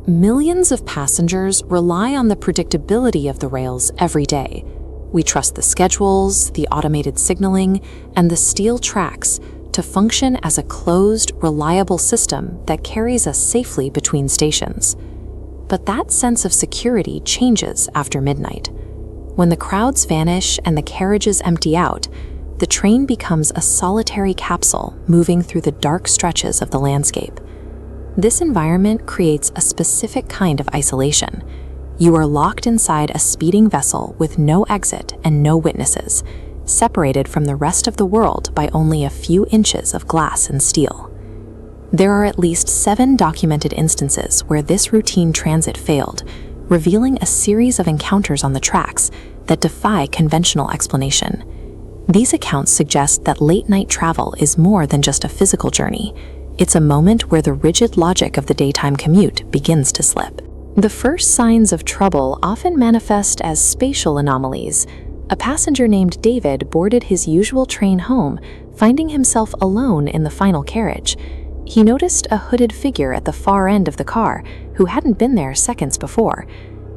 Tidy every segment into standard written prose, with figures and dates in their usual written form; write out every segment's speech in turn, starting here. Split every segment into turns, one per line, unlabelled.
Millions of passengers rely on the predictability of the rails every day. We trust the schedules, the automated signaling, and the steel tracks to function as a closed, reliable system that carries us safely between stations. But that sense of security changes after midnight. When the crowds vanish and the carriages empty out, the train becomes a solitary capsule moving through the dark stretches of the landscape. This environment creates a specific kind of isolation. You are locked inside a speeding vessel with no exit and no witnesses, separated from the rest of the world by only a few inches of glass and steel. There are at least 7 documented instances where this routine transit failed, revealing a series of encounters on the tracks that defy conventional explanation. These accounts suggest that late-night travel is more than just a physical journey. It's a moment where the rigid logic of the daytime commute begins to slip. The first signs of trouble often manifest as spatial anomalies. A passenger named David boarded his usual train home, finding himself alone in the final carriage. He noticed a hooded figure at the far end of the car who hadn't been there seconds before.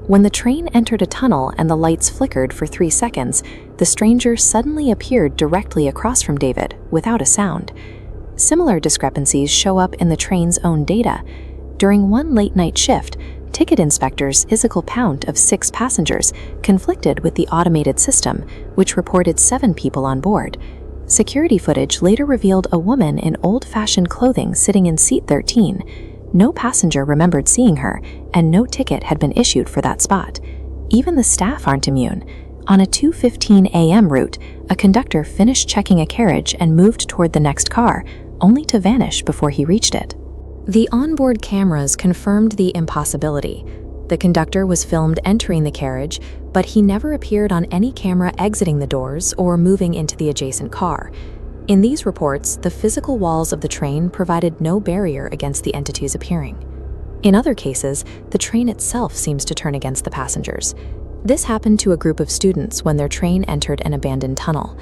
When the train entered a tunnel and the lights flickered for 3 seconds, the stranger suddenly appeared directly across from David without a sound. Similar discrepancies show up in the train's own data. During one late-night shift, ticket inspectors' physical count of 6 passengers conflicted with the automated system, which reported 7 people on board. Security footage later revealed a woman in old-fashioned clothing sitting in seat 13. No passenger remembered seeing her, and no ticket had been issued for that spot. Even the staff aren't immune. On a 2:15 a.m. route, a conductor finished checking a carriage and moved toward the next car, only to vanish before he reached it. The onboard cameras confirmed the impossibility. The conductor was filmed entering the carriage, but he never appeared on any camera exiting the doors or moving into the adjacent car. In these reports, the physical walls of the train provided no barrier against the entities appearing. In other cases, the train itself seems to turn against the passengers. This happened to a group of students when their train entered an abandoned tunnel.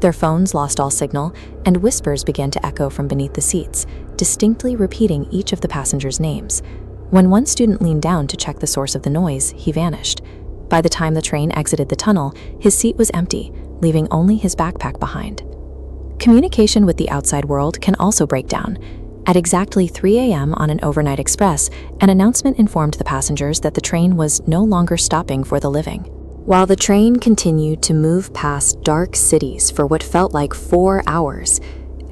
Their phones lost all signal, and whispers began to echo from beneath the seats, distinctly repeating each of the passengers' names. When one student leaned down to check the source of the noise, he vanished. By the time the train exited the tunnel, his seat was empty, leaving only his backpack behind. Communication with the outside world can also break down. At exactly 3 a.m. on an overnight express, an announcement informed the passengers that the train was no longer stopping for the living. While the train continued to move past dark cities for what felt like 4 hours,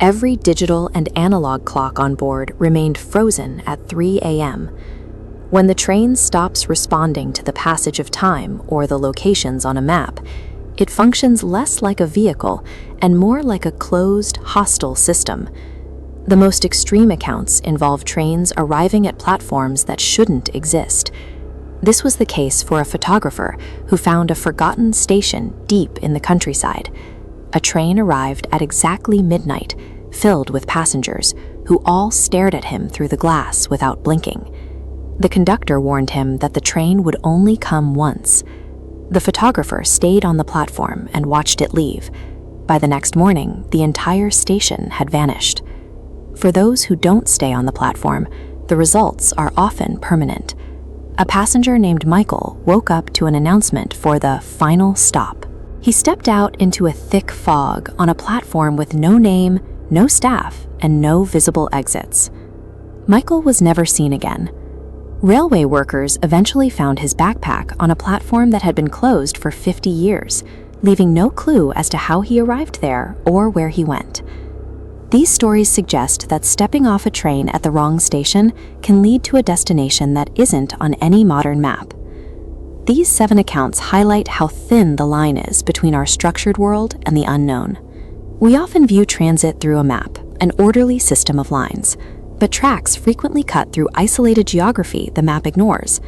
every digital and analog clock on board remained frozen at 3 a.m. When the train stops responding to the passage of time or the locations on a map, it functions less like a vehicle and more like a closed, hostile system. The most extreme accounts involve trains arriving at platforms that shouldn't exist. This was the case for a photographer who found a forgotten station deep in the countryside. A train arrived at exactly midnight, filled with passengers who all stared at him through the glass without blinking. The conductor warned him that the train would only come once. The photographer stayed on the platform and watched it leave. By the next morning, the entire station had vanished. For those who don't stay on the platform, the results are often permanent. A passenger named Michael woke up to an announcement for the final stop. He stepped out into a thick fog on a platform with no name, no staff, and no visible exits. Michael was never seen again. Railway workers eventually found his backpack on a platform that had been closed for 50 years, leaving no clue as to how he arrived there or where he went. These stories suggest that stepping off a train at the wrong station can lead to a destination that isn't on any modern map. These 7 accounts highlight how thin the line is between our structured world and the unknown. We often view transit through a map, an orderly system of lines, but tracks frequently cut through isolated geography the map ignores.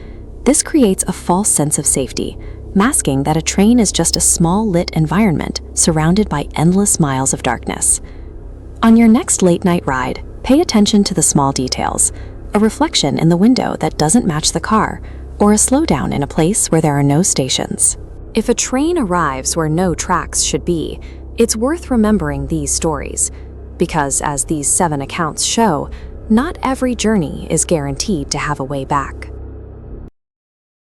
This creates a false sense of safety, masking that a train is just a small lit environment surrounded by endless miles of darkness. On your next late-night ride, pay attention to the small details, a reflection in the window that doesn't match the car, or a slowdown in a place where there are no stations. If a train arrives where no tracks should be, it's worth remembering these stories, because as these 7 accounts show, not every journey is guaranteed to have a way back.